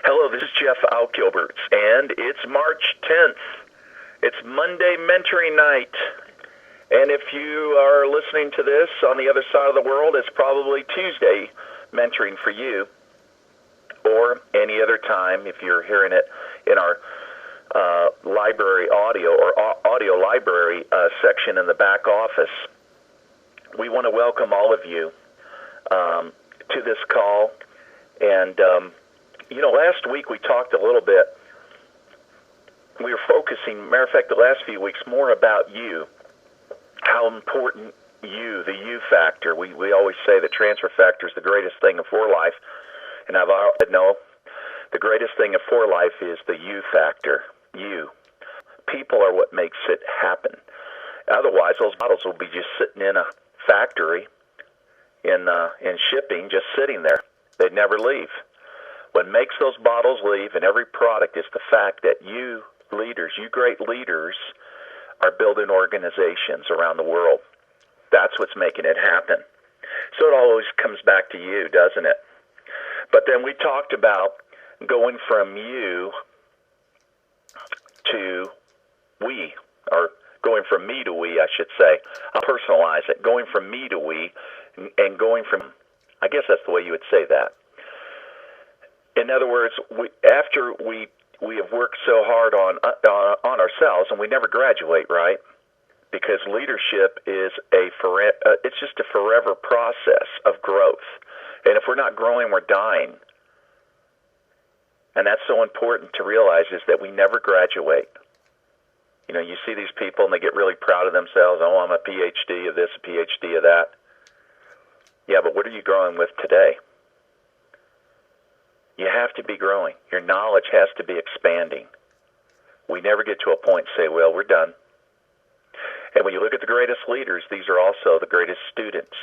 Hello, this is Jeff Altgilbers, and it's March 10th. It's Monday mentoring night. And if you are listening to this on the other side of the world, it's probably Tuesday mentoring for you, or any other time if you're hearing it in our library audio or audio library section in the back office. We want to welcome all of you to this call. And, last week we talked a little bit. We were focusing, matter of fact, the last few weeks, more about you. How important you, the you factor. We always say that transfer factor is the greatest thing for life. And I've always know the greatest thing for life is the you factor. You. People are what makes it happen. Otherwise, those bottles will be just sitting in a factory in shipping, just sitting there. They'd never leave. What makes those bottles leave in every product is the fact that you leaders, you great leaders, are building organizations around the world. That's what's making it happen. So it always comes back to you, doesn't it? But then we talked about going from you to we, or going from me to we, I should say. I'll personalize it. Going from me to we, and going from, I guess that's the way you would say that. In other words, after we have worked so hard on ourselves, and we never graduate, right? Because leadership is it's just a forever process of growth. And if we're not growing, we're dying. And that's so important to realize, is that we never graduate. You see these people and they get really proud of themselves. Oh, I'm a PhD of this, a PhD of that. Yeah, but what are you growing with today? You have to be growing. Your knowledge has to be expanding. We never get to a point and say, well, we're done. And when you look at the greatest leaders, these are also the greatest students.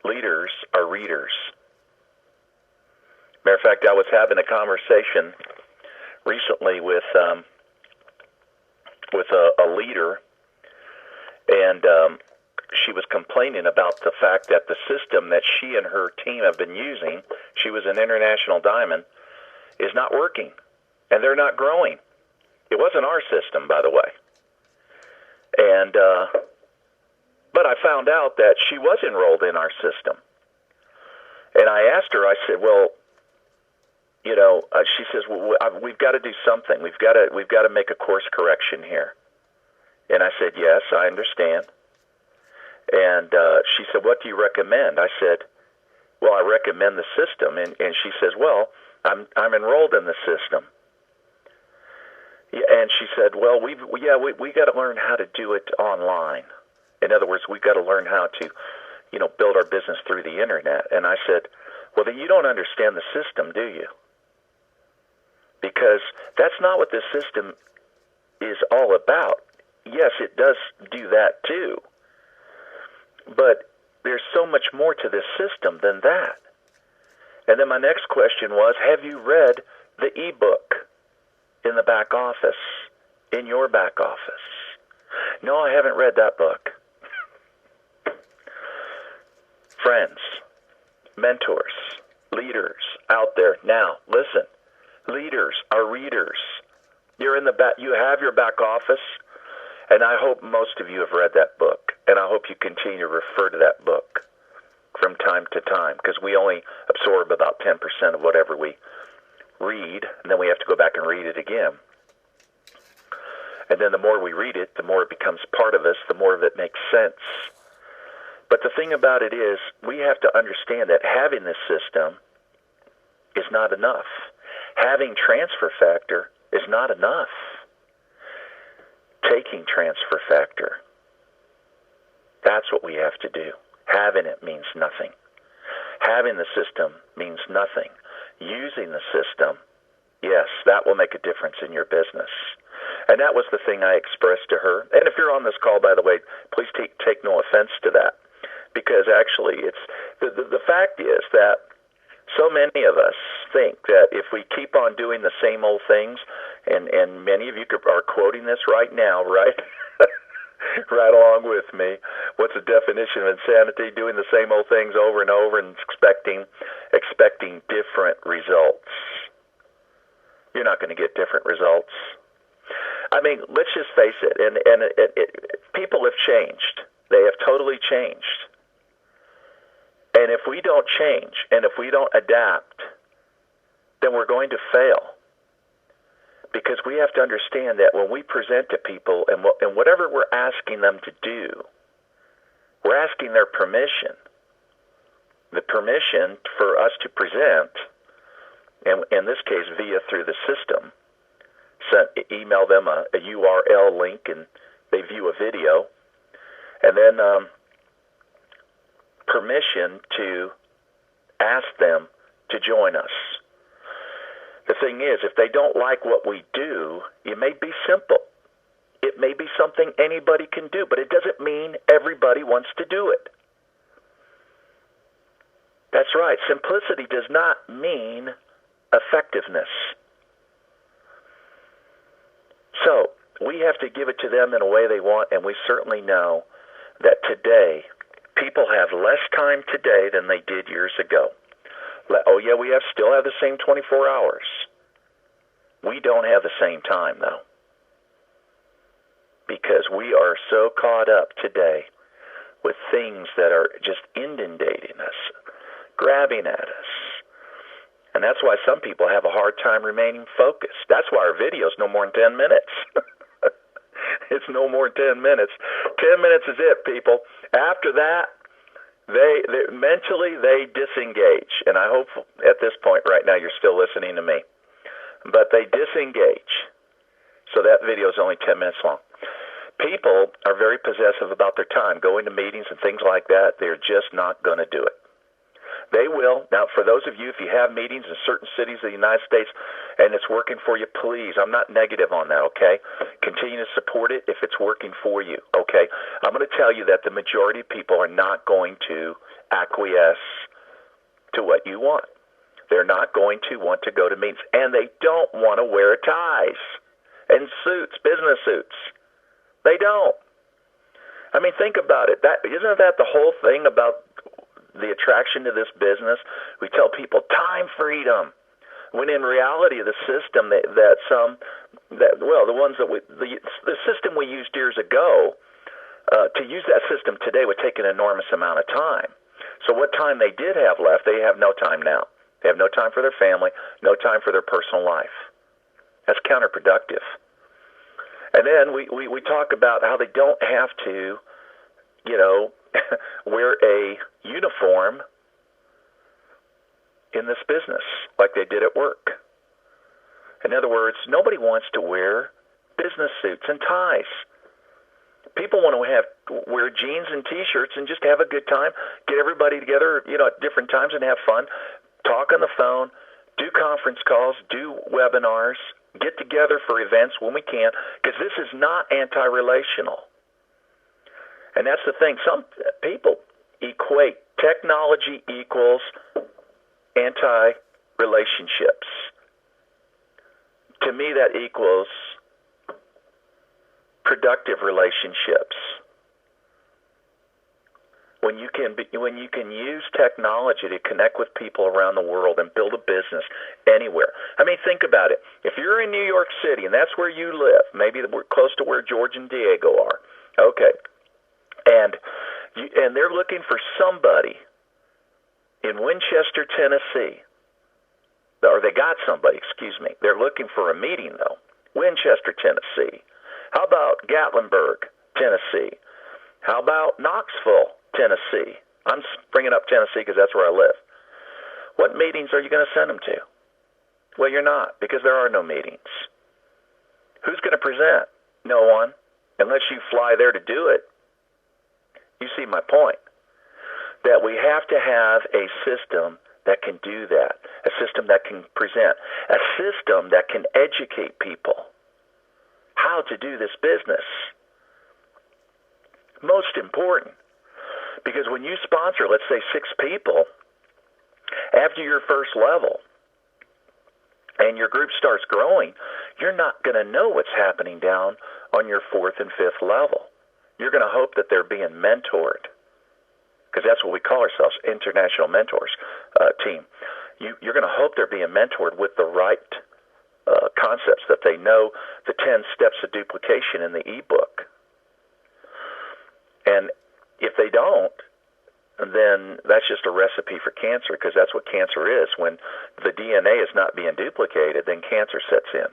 Leaders are readers. Matter of fact, I was having a conversation recently with a leader, and she was complaining about the fact that the system that she and her team have been using, she was an international diamond, is not working, and they're not growing. It wasn't our system, by the way. And but I found out that she was enrolled in our system. And I asked her, I said, well, she says, well, we've got to do something. We've got to make a course correction here. And I said, yes, I understand. And she said, what do you recommend? I said, well, I recommend the system. And she says, well, I'm enrolled in the system. And she said, well, we got to learn how to do it online. In other words, we've got to learn how to, build our business through the internet. And I said, well, then you don't understand the system, do you? Because that's not what this system is all about. Yes, it does do that too. But there's so much more to this system than that. And then my next question was, have you read the ebook in the back office, in your back office? No, I haven't read that book. Friends, mentors, leaders out there. Now, listen, leaders are readers. You're in the back, you have your back office, and I hope most of you have read that book, and I hope you continue to refer to that book from time to time, because we only absorb about 10% of whatever we read, and then we have to go back and read it again. And then the more we read it, the more it becomes part of us, the more of it makes sense. But the thing about it is, we have to understand that having this system is not enough. Having transfer factor is not enough. Taking transfer factor, that's what we have to do. Having it means nothing. Having the system means nothing. Using the system, yes, that will make a difference in your business. And that was the thing I expressed to her. And if you're on this call, by the way, please take no offense to that. Because actually, it's the fact is that so many of us think that if we keep on doing the same old things, and many of you are quoting this right now, right? Right along with me. What's the definition of insanity? Doing the same old things over and over and expecting different results. You're not going to get different results. I mean, let's just face it, and people have changed. They have totally changed. And if we don't change, and if we don't adapt, then we're going to fail. Because we have to understand that when we present to people, and whatever we're asking them to do, we're asking their permission. The permission for us to present, and in this case through the system, email them a URL link and they view a video, and then permission to ask them to join us. The thing is, if they don't like what we do, it may be simple. It may be something anybody can do, but it doesn't mean everybody wants to do it. That's right. Simplicity does not mean effectiveness. So we have to give it to them in a way they want, and we certainly know that today, people have less time today than they did years ago. Oh yeah, we still have the same 24 hours. We don't have the same time, though, because we are so caught up today with things that are just inundating us, grabbing at us. And that's why some people have a hard time remaining focused. That's why our video is no more than 10 minutes. It's no more than 10 minutes. 10 minutes is it, people. After that, they mentally disengage. And I hope at this point right now you're still listening to me. But they disengage. So that video is only 10 minutes long. People are very possessive about their time. Going to meetings and things like that, they're just not going to do it. They will. Now, for those of you, if you have meetings in certain cities of the United States and it's working for you, please, I'm not negative on that, okay? Continue to support it if it's working for you, okay? I'm going to tell you that the majority of people are not going to acquiesce to what you want. They're not going to want to go to meetings, and they don't want to wear ties and suits, business suits. They don't. I mean, think about it. Isn't that the whole thing about the attraction to this business? We tell people time freedom, when in reality the system the system we used years ago, to use that system today would take an enormous amount of time. So what time they did have left, they have no time now. They have no time for their family, no time for their personal life. That's counterproductive. And then we talk about how they don't have to, wear a uniform in this business like they did at work. In other words, nobody wants to wear business suits and ties. People want to wear jeans and T-shirts and just have a good time, get everybody together, at different times and have fun, talk on the phone, do conference calls, do webinars, get together for events when we can, because this is not anti-relational. And that's the thing. Some people equate technology equals anti-relationships. To me, that equals productive relationships. When you can use technology to connect with people around the world and build a business anywhere. I mean, think about it. If you're in New York City and that's where you live, maybe we're close to where George and Diego are. Okay. And they're looking for somebody in Winchester, Tennessee. Or they got somebody, excuse me. They're looking for a meeting, though. Winchester, Tennessee. How about Gatlinburg, Tennessee? How about Knoxville, Tennessee? I'm bringing up Tennessee because that's where I live. What meetings are you going to send them to? Well, you're not, because there are no meetings. Who's going to present? No one, unless you fly there to do it. You see my point, that we have to have a system that can do that, a system that can present, a system that can educate people how to do this business. Most important, because when you sponsor, let's say 6 people, after your first level, and your group starts growing, you're not going to know what's happening down on your 4th and 5th level. You're going to hope that they're being mentored, because that's what we call ourselves, International Mentors Team. You're going to hope they're being mentored with the right concepts, that they know the 10 steps of duplication in the ebook. And if they don't, then that's just a recipe for cancer, because that's what cancer is. When the DNA is not being duplicated, then cancer sets in.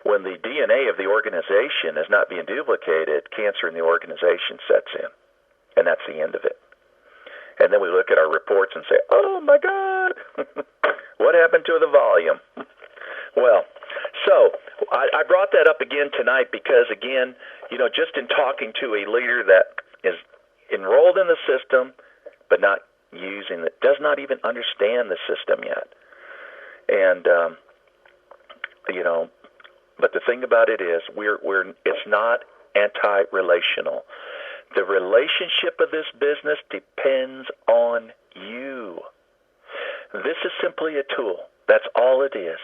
When the DNA of the organization is not being duplicated, cancer in the organization sets in. And that's the end of it. And then we look at our reports and say, oh my God, what happened to the volume? Well, so I brought that up again tonight because, again, just in talking to a leader that is enrolled in the system but not using it, does not even understand the system yet. And, but the thing about it is it's not anti-relational. The relationship of this business depends on you. This is simply a tool. That's all it is.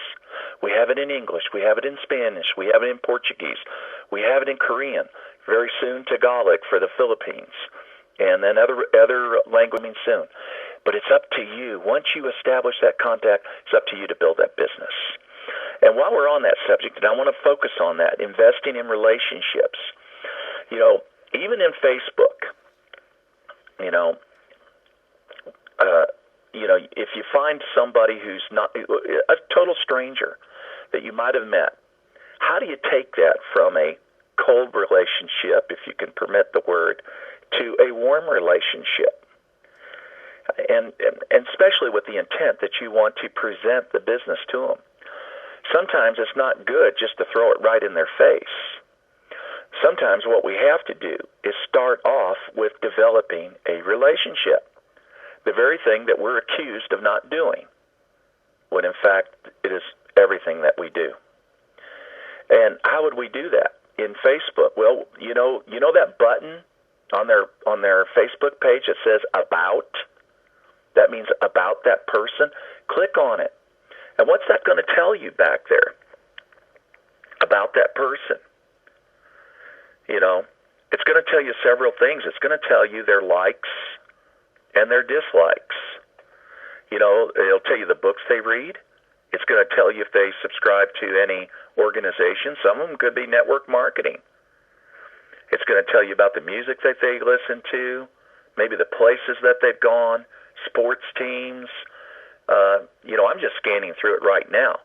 We have it in English. We have it in Spanish. We have it in Portuguese. We have it in Korean. Very soon Tagalog for the Philippines. And then other language soon. But it's up to you. Once you establish that contact, it's up to you to build that business. And while we're on that subject, and I want to focus on that, investing in relationships. Even in Facebook, if you find somebody who's not a total stranger that you might have met, how do you take that from a cold relationship, if you can permit the word, to a warm relationship? And especially with the intent that you want to present the business to them. Sometimes it's not good just to throw it right in their face. Sometimes what we have to do is start off with developing a relationship, the very thing that we're accused of not doing, when in fact it is everything that we do. And how would we do that in Facebook? Well, you know that button on their Facebook page that says About? That means about that person. Click on it. And what's that going to tell you back there about that person? It's going to tell you several things. It's going to tell you their likes and their dislikes. It'll tell you the books they read. It's going to tell you if they subscribe to any organization. Some of them could be network marketing. It's going to tell you about the music that they listen to, maybe the places that they've gone, sports teams. I'm just scanning through it right now.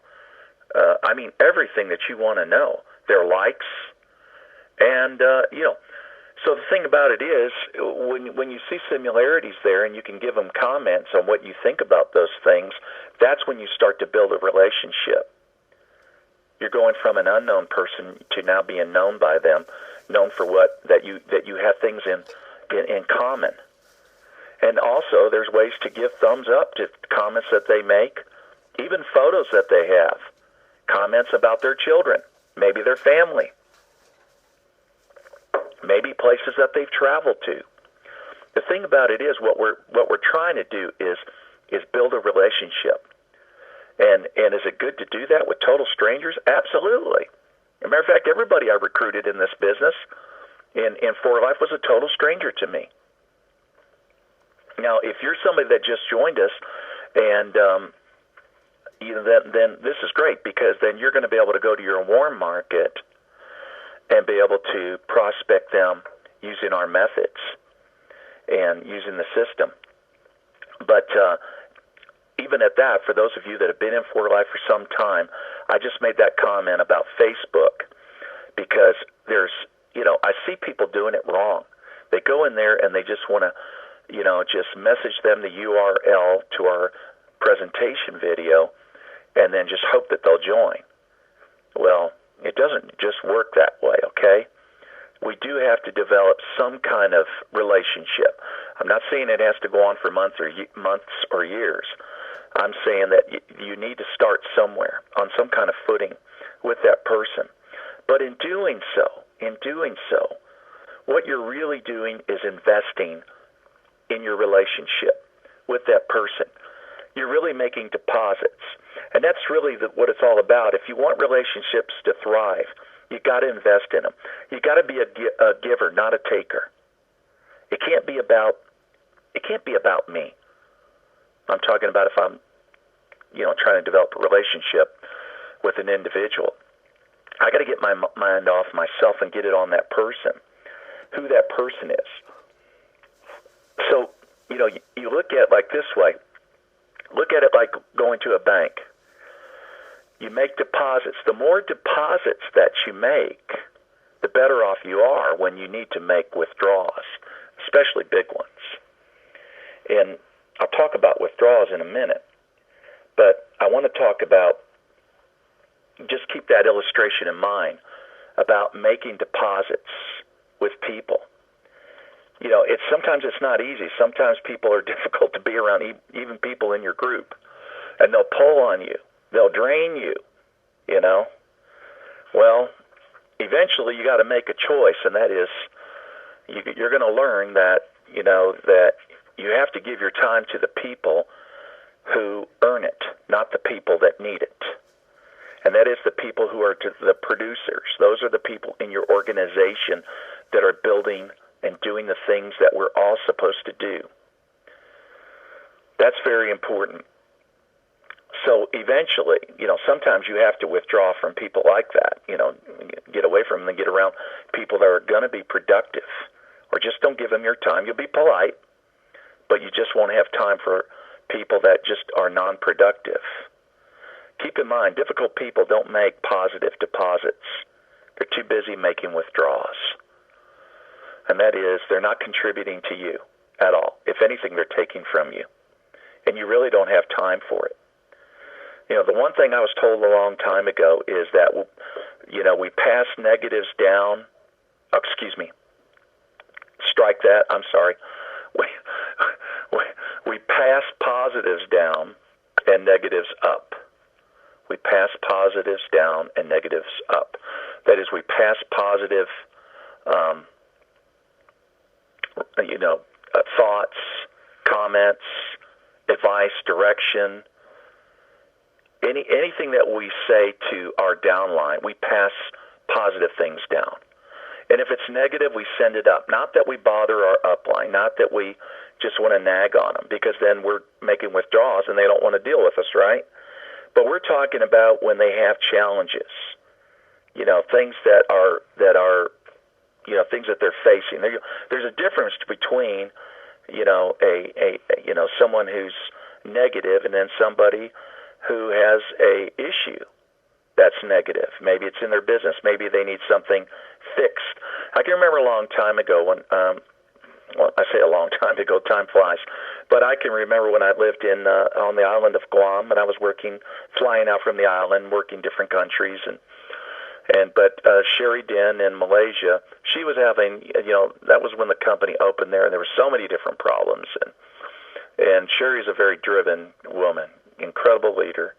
Everything that you want to know, their likes. And, so the thing about it is, when you see similarities there and you can give them comments on what you think about those things, that's when you start to build a relationship. You're going from an unknown person to now being known by them, known for that you have things in common. And also, there's ways to give thumbs up to comments that they make, even photos that they have, comments about their children, maybe their family, maybe places that they've traveled to. The thing about it is, what we're trying to do is build a relationship. And is it good to do that with total strangers? Absolutely. As a matter of fact, everybody I recruited in this business in For Life was a total stranger to me. Now, if you're somebody that just joined us, and then this is great, because then you're going to be able to go to your warm market and be able to prospect them using our methods and using the system. But even at that, for those of you that have been in For Life for some time, I just made that comment about Facebook because there's, I see people doing it wrong. They go in there and they just want to, just message them the URL to our presentation video and then just hope that they'll join. Well, it doesn't just work that way, okay? We do have to develop some kind of relationship. I'm not saying it has to go on for months or years. I'm saying that you need to start somewhere on some kind of footing with that person. But in doing so, what you're really doing is investing in your relationship with that person. You're really making deposits. And that's really what it's all about. If you want relationships to thrive, you got to invest in them. You got to be a giver, not a taker. It can't be about me. I'm talking about if I'm, trying to develop a relationship with an individual, I got to get my mind off myself and get it on that person, who that person is. So, you look at it like this way. Look at it like going to a bank. You make deposits. The more deposits that you make, the better off you are when you need to make withdrawals, especially big ones. And I'll talk about withdrawals in a minute, but I want to talk about, just keep that illustration in mind, about making deposits with people. Sometimes it's not easy. Sometimes people are difficult to be around, even people in your group, and they'll pull on you. They'll drain you, Well, eventually you got to make a choice, and that is you're going to learn that, that you have to give your time to the people who earn it, not the people that need it. And that is the people who are the producers. Those are the people in your organization that are building and doing the things that we're all supposed to do. That's very important. So eventually, sometimes you have to withdraw from people like that, get away from them and get around people that are going to be productive, or just don't give them your time. You'll be polite, but you just won't have time for people that just are non-productive. Keep in mind, difficult people don't make positive deposits. They're too busy making withdrawals. And that is, they're not contributing to you at all. If anything, they're taking from you. And you really don't have time for it. The one thing I was told a long time ago is that, we pass negatives down. Oh, excuse me. Strike that. I'm sorry. We pass positives down and negatives up. We pass positives down and negatives up. That is, we pass positive, thoughts, comments, advice, direction, anything that we say to our downline, we pass positive things down. And if it's negative, we send it up. Not that we bother our upline, not that we just want to nag on them, because then we're making withdrawals and they don't want to deal with us, right? But we're talking about when they have challenges, things that are things that they're facing. There's a difference between, someone who's negative and then somebody who has a issue that's negative. Maybe it's in their business. Maybe they need something fixed. I can remember a long time ago when, I say a long time ago, time flies, but I can remember when I lived on the island of Guam, and I was flying out from the island, working different countries, but Sherry Din in Malaysia, she was having, that was when the company opened there, and there were so many different problems, and Sherry's a very driven woman, incredible leader,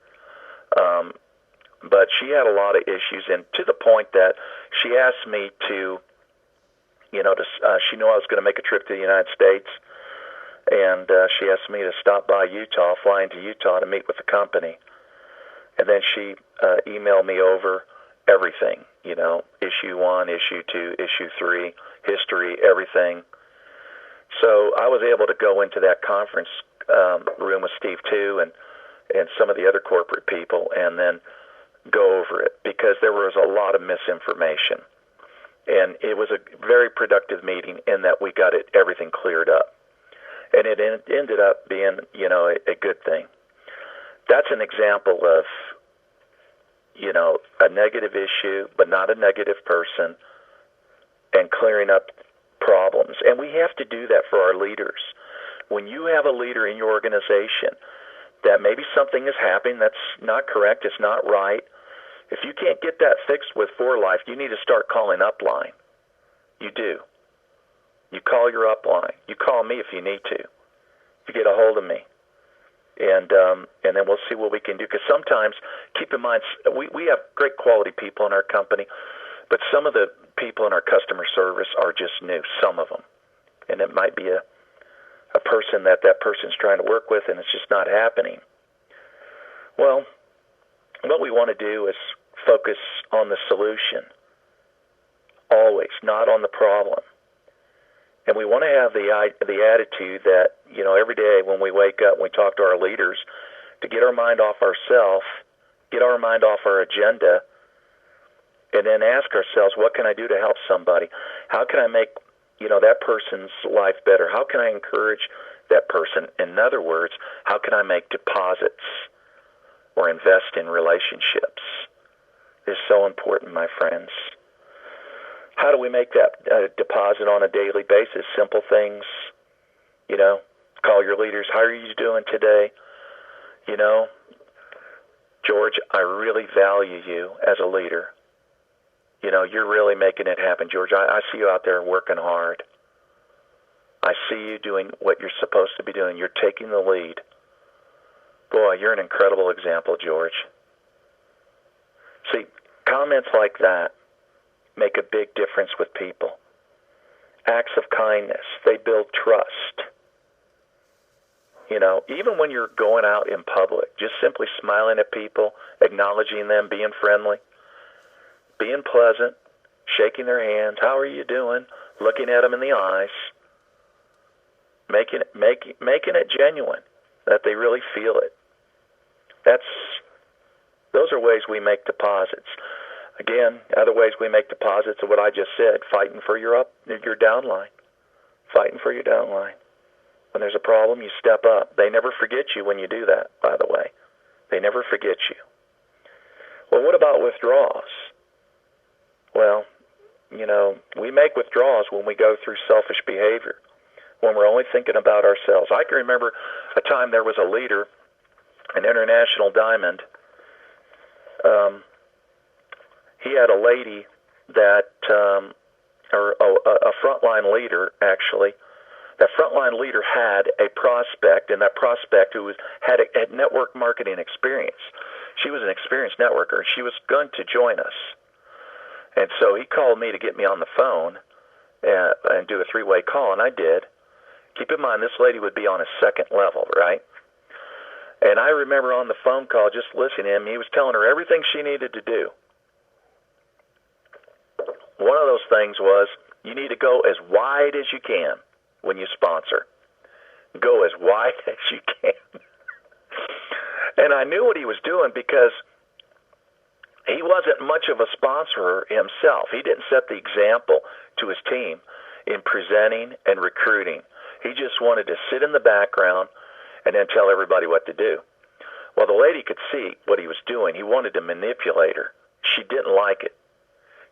but she had a lot of issues, and to the point that she asked me to, she knew I was going to make a trip to the United States, and she asked me to stop by Utah, fly into Utah to meet with the company, and then she emailed me over everything, issue 1, issue 2, issue 3, history, everything. So I was able to go into that conference room with Steve too, and some of the other corporate people, and then go over it, because there was a lot of misinformation. And it was a very productive meeting in that we got everything cleared up. And it ended up being, a good thing. That's an example of, a negative issue, but not a negative person, and clearing up problems. And we have to do that for our leaders. When you have a leader in your organization that maybe something is happening that's not correct, it's not right, if you can't get that fixed with For Life, you need to start calling upline. You do. You call your upline. You call me if you need to. You get a hold of me. And then we'll see what we can do. Because sometimes, keep in mind, we have great quality people in our company, but some of the people in our customer service are just new, some of them. And it might be a person that person's trying to work with, and it's just not happening. Well, what we want to do is focus on the solution, always, not on the problem. And we want to have the attitude that, every day when we wake up and we talk to our leaders, to get our mind off ourselves get our mind off our agenda, and then ask ourselves, what can I do to help somebody? How can I make, that person's life better? How can I encourage that person? In other words, how can I make deposits or invest in relationships? It's so important, my friends. How do we make that deposit on a daily basis? Simple things, call your leaders. How are you doing today? George, I really value you as a leader. You're really making it happen, George. I see you out there working hard. I see you doing what you're supposed to be doing. You're taking the lead. Boy, you're an incredible example, George. See, comments like that make a big difference with people. Acts of kindness, they build trust. Even when you're going out in public, just simply smiling at people, acknowledging them, being friendly, being pleasant, shaking their hands, how are you doing, looking at them in the eyes, making it genuine, that they really feel it. Those are ways we make deposits. Again, other ways we make deposits are what I just said, fighting for your downline. Fighting for your downline. When there's a problem, you step up. They never forget you when you do that, by the way. They never forget you. Well, what about withdrawals? Well, we make withdrawals when we go through selfish behavior, when we're only thinking about ourselves. I can remember a time there was a leader, an international diamond. He had a lady that, or a frontline leader, actually. That frontline leader had a prospect, and that prospect had network marketing experience. She was an experienced networker, and she was going to join us. And so he called me to get me on the phone and do a three-way call, and I did. Keep in mind, this lady would be on a second level, right? And I remember on the phone call just listening to him, he was telling her everything she needed to do. One of those things was, you need to go as wide as you can when you sponsor. Go as wide as you can. And I knew what he was doing because he wasn't much of a sponsor himself. He didn't set the example to his team in presenting and recruiting. He just wanted to sit in the background and then tell everybody what to do. Well, the lady could see what he was doing. He wanted to manipulate her. She didn't like it.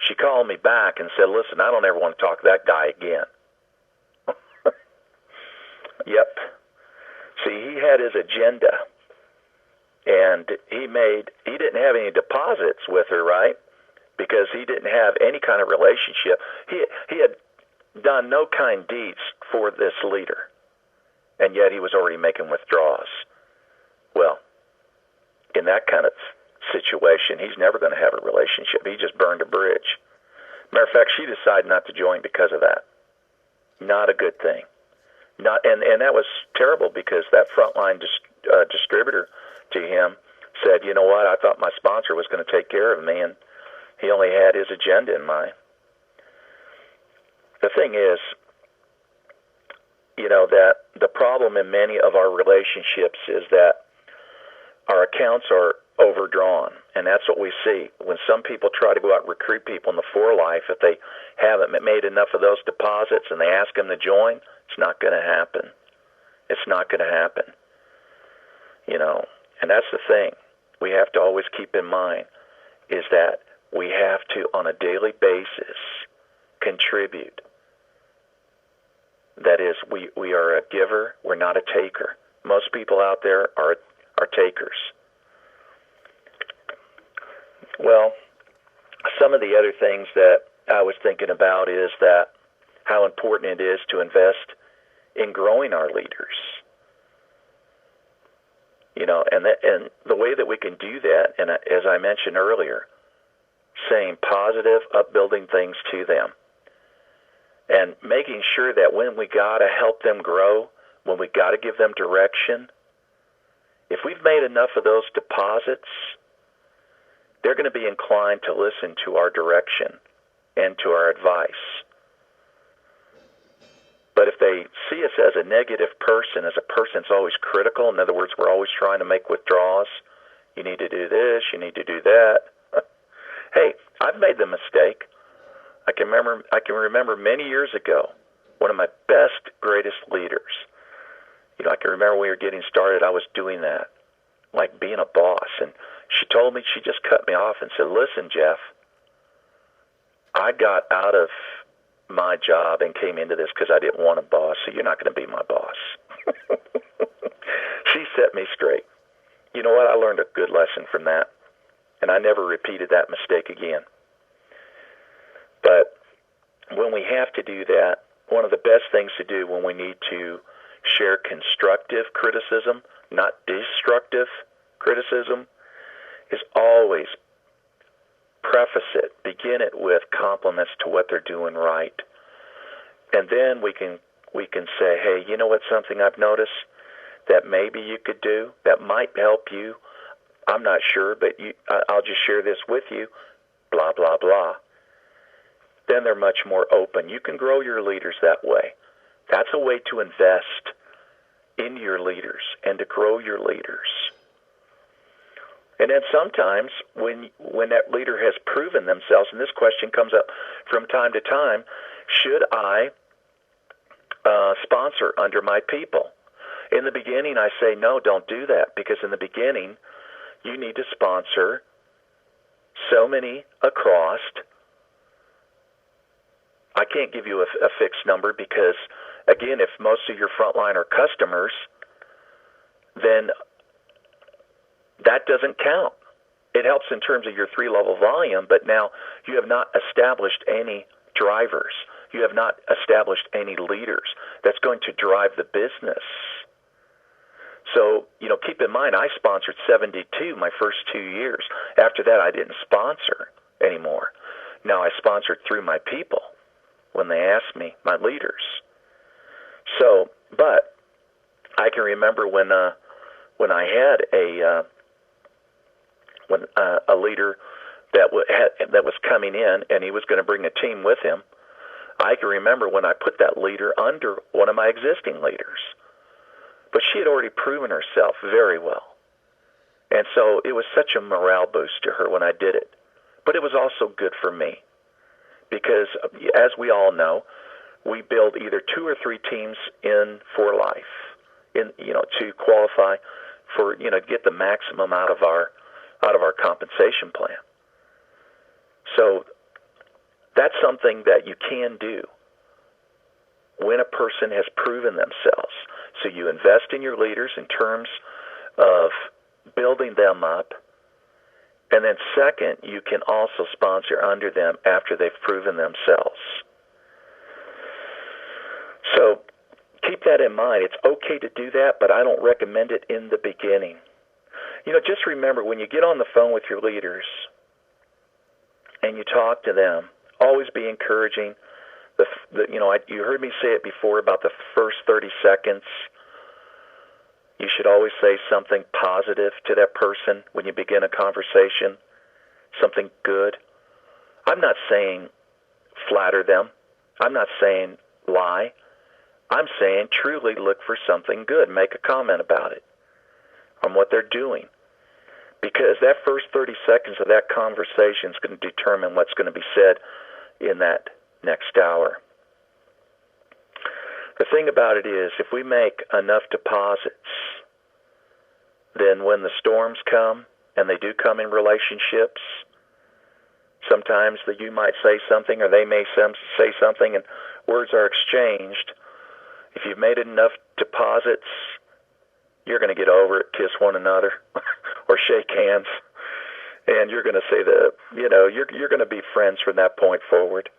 She called me back and said, listen, I don't ever want to talk to that guy again. Yep. See, he had his agenda, and he didn't have any deposits with her, right? Because he didn't have any kind of relationship. He had done no kind deeds for this leader, and yet he was already making withdrawals. Well, in that kind of situation, he's never going to have a relationship. He just burned a bridge. Matter of fact, she decided not to join because of that. Not a good thing. And that was terrible because that frontline distributor to him said, you know what, I thought my sponsor was going to take care of me, and he only had his agenda in mind. The thing is, that the problem in many of our relationships is that our accounts are overdrawn, and that's what we see. When some people try to go out and recruit people in the for life, if they haven't made enough of those deposits and they ask them to join, it's not going to happen. It's not going to happen. And that's the thing we have to always keep in mind, is that we have to, on a daily basis, contribute. That is, we are a giver, we're not a taker. Most people out there are takers. Well, some of the other things that I was thinking about is that how important it is to invest in growing our leaders. And the way that we can do that, and as I mentioned earlier, saying positive, upbuilding things to them, and making sure that when we got to help them grow, when we got to give them direction, if we've made enough of those deposits, they're going to be inclined to listen to our direction and to our advice. But if they see us as a negative person, as a person that's always critical, in other words, we're always trying to make withdrawals, You need to do this. You need to do that. Hey, I've made the mistake. I can remember many years ago, one of my best, greatest leaders. I can remember when we were getting started, I was doing that, like being a boss. And she told me, she just cut me off and said, listen, Jeff, I got out of my job and came into this because I didn't want a boss, so you're not going to be my boss. She set me straight. You know what? I learned a good lesson from that, and I never repeated that mistake again. But when we have to do that, one of the best things to do when we need to share constructive criticism, not destructive criticism, is always preface it, begin it with compliments to what they're doing right. And then we can say, hey, you know what, something I've noticed that maybe you could do that might help you. I'm not sure, but I'll just share this with you, blah, blah, blah. Then they're much more open. You can grow your leaders that way. That's a way to invest in your leaders and to grow your leaders. And then sometimes when that leader has proven themselves, and this question comes up from time to time, should I sponsor under my people? In the beginning, I say, no, don't do that, because in the beginning, you need to sponsor so many across. I can't give you a fixed number because, again, if most of your frontline are customers, then that doesn't count. It helps in terms of your 3-level volume, but now you have not established any drivers. You have not established any leaders that's going to drive the business. So, keep in mind, I sponsored 72 my first 2 years. After that, I didn't sponsor anymore. Now I sponsored through my people when they asked me, my leaders. So, but I can remember when I had a leader that was coming in, and he was going to bring a team with him. I can remember when I put that leader under one of my existing leaders. But she had already proven herself very well. And so it was such a morale boost to her when I did it. But it was also good for me. Because, as we all know, we build either 2 or 3 teams in for life, to qualify for, get the maximum out of our compensation plan. So that's something that you can do when a person has proven themselves. So you invest in your leaders in terms of building them up. And then second, you can also sponsor under them after they've proven themselves. So keep that in mind. It's okay to do that, but I don't recommend it in the beginning. Just remember, when you get on the phone with your leaders and you talk to them, always be encouraging. You heard me say it before about the first 30 seconds. You should always say something positive to that person when you begin a conversation, something good. I'm not saying flatter them. I'm not saying lie. I'm saying truly look for something good. Make a comment about it, on what they're doing. Because that first 30 seconds of that conversation is going to determine what's going to be said in that next hour. The thing about it is, if we make enough deposits, then when the storms come, and they do come in relationships, sometimes that you might say something or they may say something and words are exchanged. If you've made enough deposits, you're going to get over it, kiss one another, or shake hands, and you're going to say you're going to be friends from that point forward.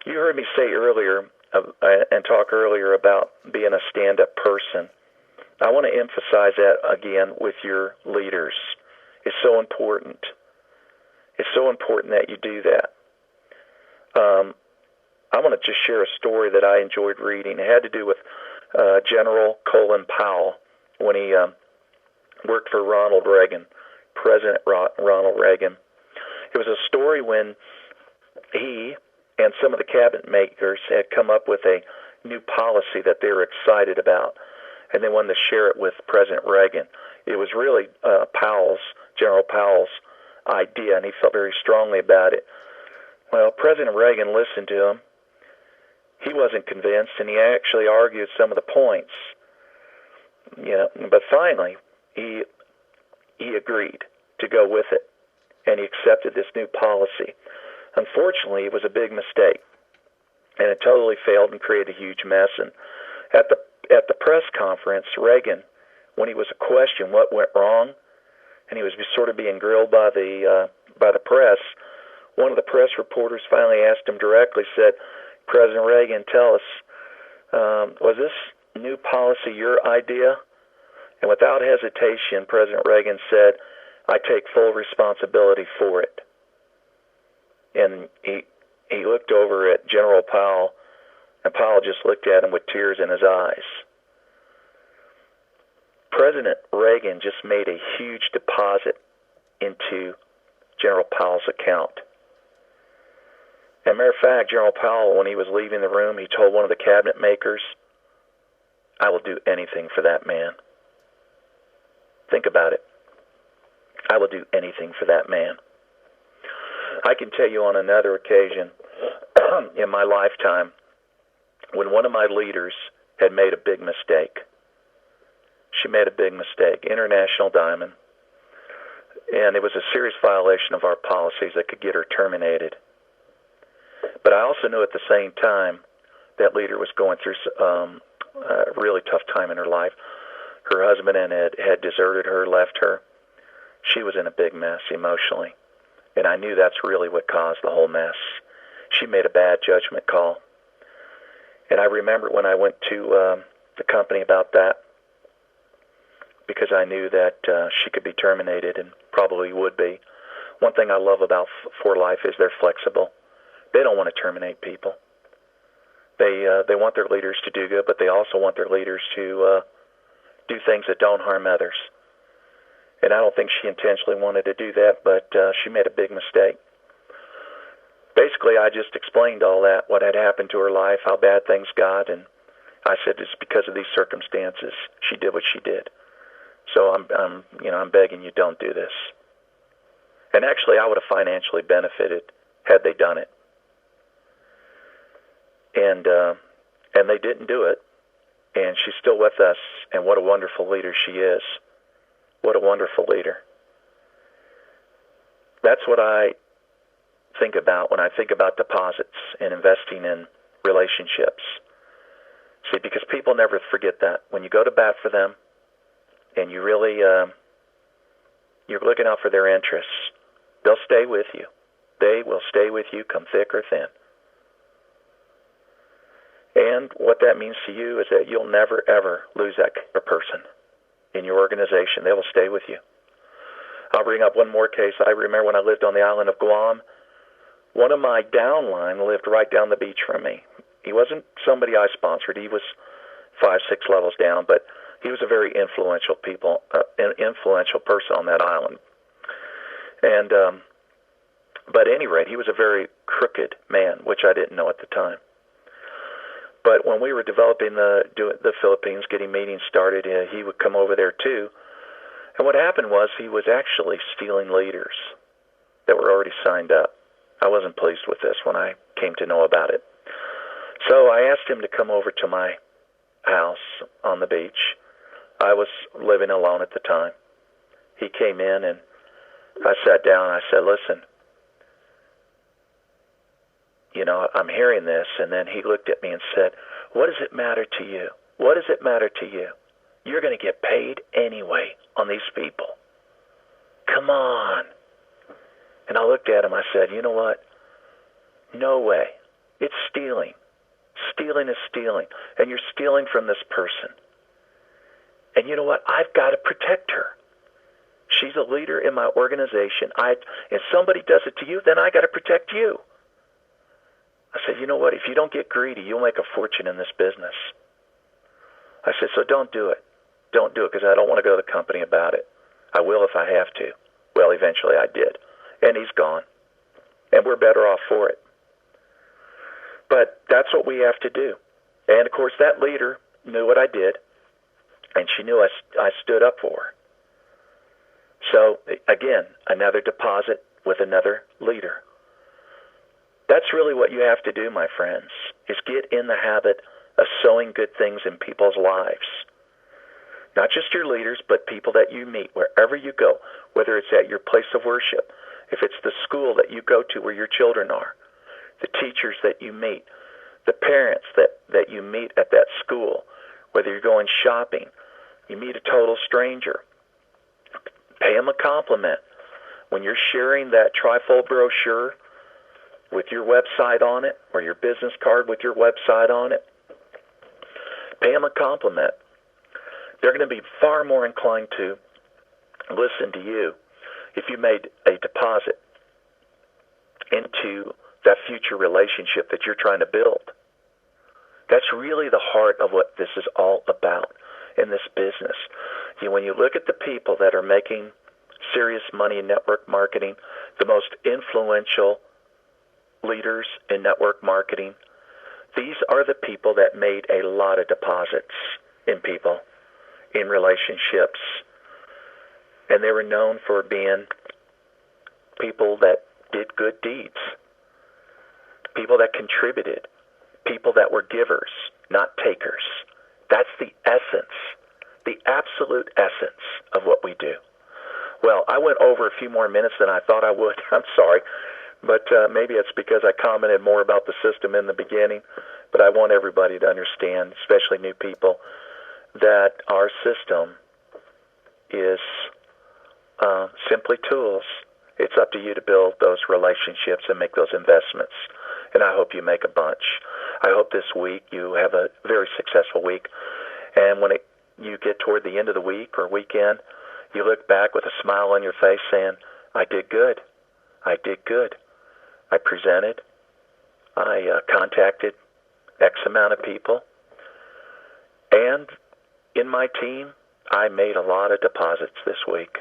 You heard me say earlier and talk earlier about being a stand-up person. I want to emphasize that again with your leaders. It's so important. It's so important that you do that. I want to just share a story that I enjoyed reading. It had to do with General Colin Powell when he worked for Ronald Reagan, President Ronald Reagan. It was a story when he and some of the cabinet makers had come up with a new policy that they were excited about, and they wanted to share it with President Reagan. it was really General Powell's idea, and he felt very strongly about it. Well, President Reagan listened to him. He wasn't convinced, and he actually argued some of the points. But finally, he agreed to go with it, and he accepted this new policy. Unfortunately, it was a big mistake, and it totally failed and created a huge mess. And at the press conference, Reagan, when he was questioned what went wrong, and he was sort of being grilled by the press, one of the press reporters finally asked him directly, said, "President Reagan, tell us, was this new policy your idea?" And without hesitation, President Reagan said, "I take full responsibility for it." And he looked over at General Powell, and Powell just looked at him with tears in his eyes. President Reagan just made a huge deposit into General Powell's account. As a matter of fact, General Powell, when he was leaving the room, he told one of the cabinet makers, "I will do anything for that man." Think about it. I will do anything for that man. I can tell you on another occasion in my lifetime when one of my leaders had made a big mistake. She made a big mistake, International Diamond, and it was a serious violation of our policies that could get her terminated. But I also knew at the same time that leader was going through a really tough time in her life. Her husband had deserted her, left her. She was in a big mess emotionally, and I knew that's really what caused the whole mess. She made a bad judgment call. And I remember when I went to the company about that, because I knew that she could be terminated and probably would be. One thing I love about For Life is they're flexible. They don't want to terminate people. They want their leaders to do good, but they also want their leaders to do things that don't harm others. And I don't think she intentionally wanted to do that, but she made a big mistake. Basically, I just explained all that, what had happened to her life, how bad things got, and I said it's because of these circumstances. She did what she did. So I'm begging you, don't do this. And actually, I would have financially benefited had they done it. And they didn't do it. And she's still with us. And what a wonderful leader she is. What a wonderful leader. That's what I think about when I think about deposits and investing in relationships. See, because people never forget that. When you go to bat for them, and you really, you're looking out for their interests, they'll stay with you. They will stay with you, come thick or thin. And what that means to you is that you'll never, ever lose that person in your organization. They will stay with you. I'll bring up one more case. I remember when I lived on the island of Guam, one of my downline lived right down the beach from me. He wasn't somebody I sponsored. He was 5, 6 levels down, but he was a very influential person on that island. And, but at any rate, he was a very crooked man, which I didn't know at the time. But when we were developing the Philippines, getting meetings started, he would come over there too. And what happened was he was actually stealing leaders that were already signed up. I wasn't pleased with this when I came to know about it. So I asked him to come over to my house on the beach. I was living alone at the time. He came in and I sat down and I said, "Listen, I'm hearing this." And then he looked at me and said, "What does it matter to you? What does it matter to you? You're going to get paid anyway on these people. Come on." And I looked at him. I said, "You know what? No way. It's stealing. Stealing is stealing. And you're stealing from this person. And you know what? I've got to protect her. She's a leader in my organization. If somebody does it to you, then I got to protect you." I said, "You know what? If you don't get greedy, you'll make a fortune in this business." I said, "So don't do it. Don't do it because I don't want to go to the company about it. I will if I have to." Well, eventually I did. And he's gone. And we're better off for it. But that's what we have to do. And, of course, that leader knew what I did. And she knew I stood up for her. So, again, another deposit with another leader. That's really what you have to do, my friends, is get in the habit of sowing good things in people's lives. Not just your leaders, but people that you meet wherever you go, whether it's at your place of worship, if it's the school that you go to where your children are, the teachers that you meet, the parents that you meet at that school, whether you're going shopping, you meet a total stranger, pay them a compliment. When you're sharing that trifold brochure with your website on it, or your business card with your website on it, pay them a compliment. They're going to be far more inclined to listen to you if you made a deposit into that future relationship that you're trying to build. That's really the heart of what this is all about in this business. When you look at the people that are making serious money in network marketing, the most influential leaders in network marketing, these are the people that made a lot of deposits in people, in relationships. And they were known for being people that did good deeds, people that contributed, people that were givers, not takers. That's the essence, the absolute essence of what we do. Well, I went over a few more minutes than I thought I would. I'm sorry. But maybe it's because I commented more about the system in the beginning. But I want everybody to understand, especially new people, that our system is simply tools. It's up to you to build those relationships and make those investments. And I hope you make a bunch. I hope this week you have a very successful week. And when you get toward the end of the week or weekend, you look back with a smile on your face saying, I did good. I did good. I presented. I contacted X amount of people. And in my team, I made a lot of deposits this week.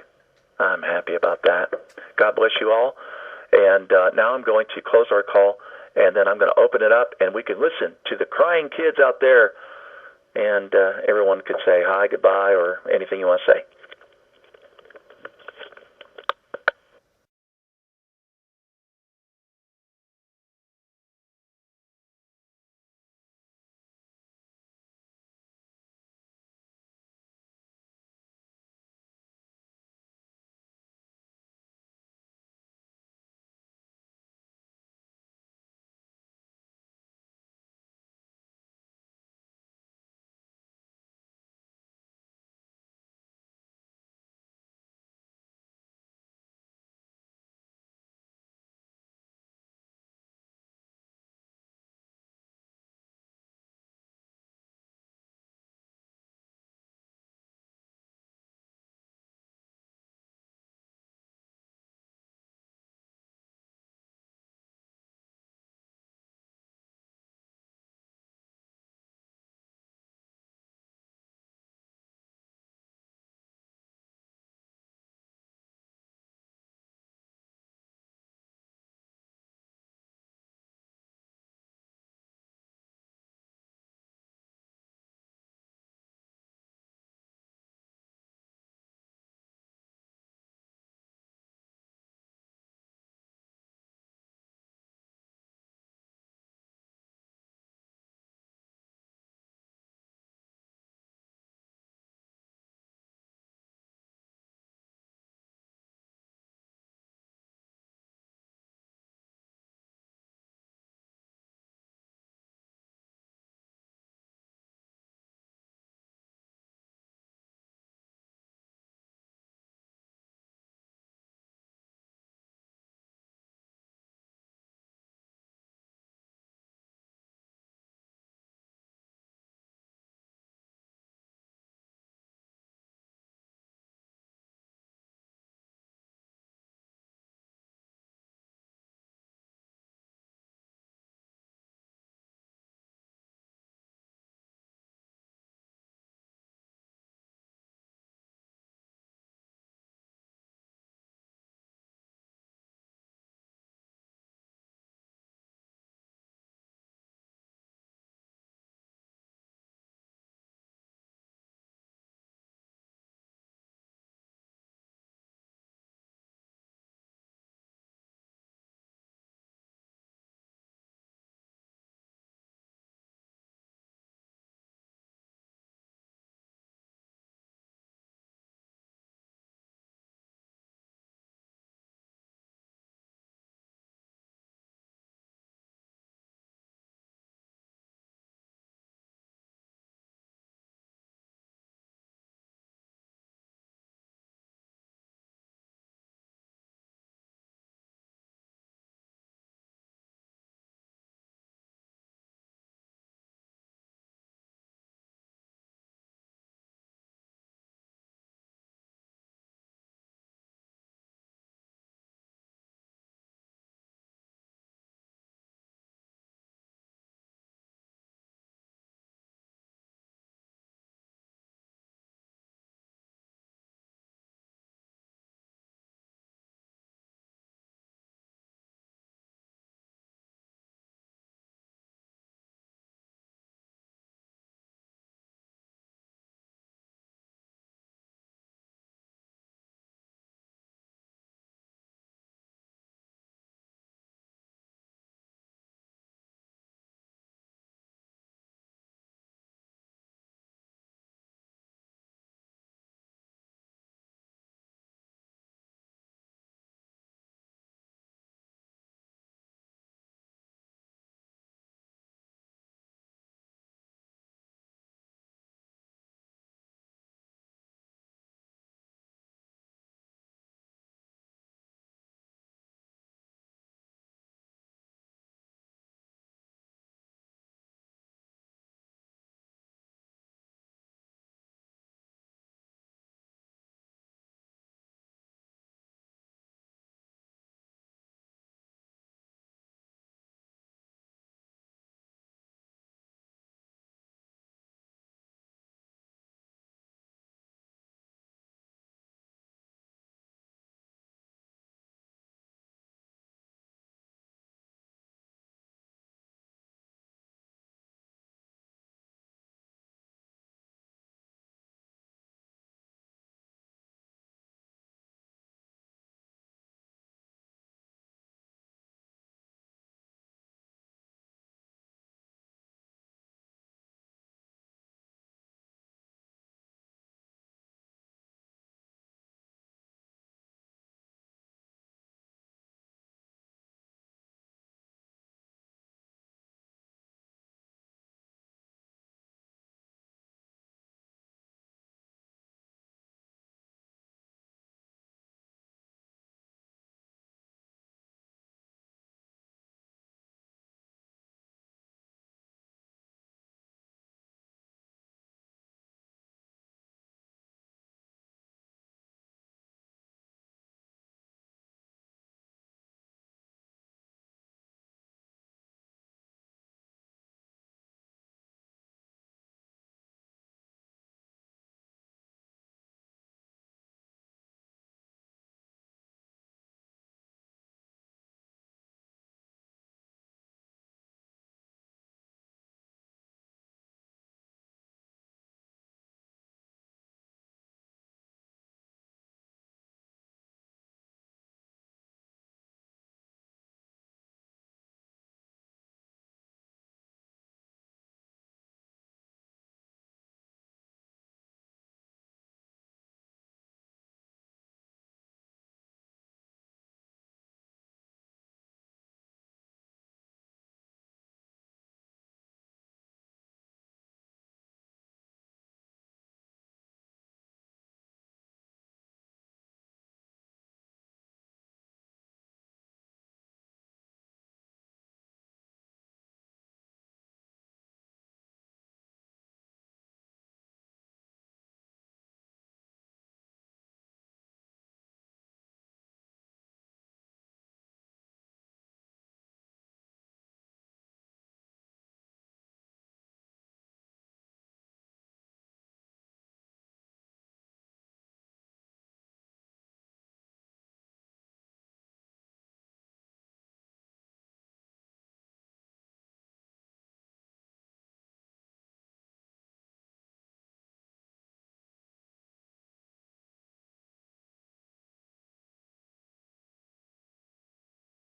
I'm happy about that. God bless you all. And now I'm going to close our call, and then I'm going to open it up, and we can listen to the crying kids out there, and everyone could say hi, goodbye, or anything you want to say.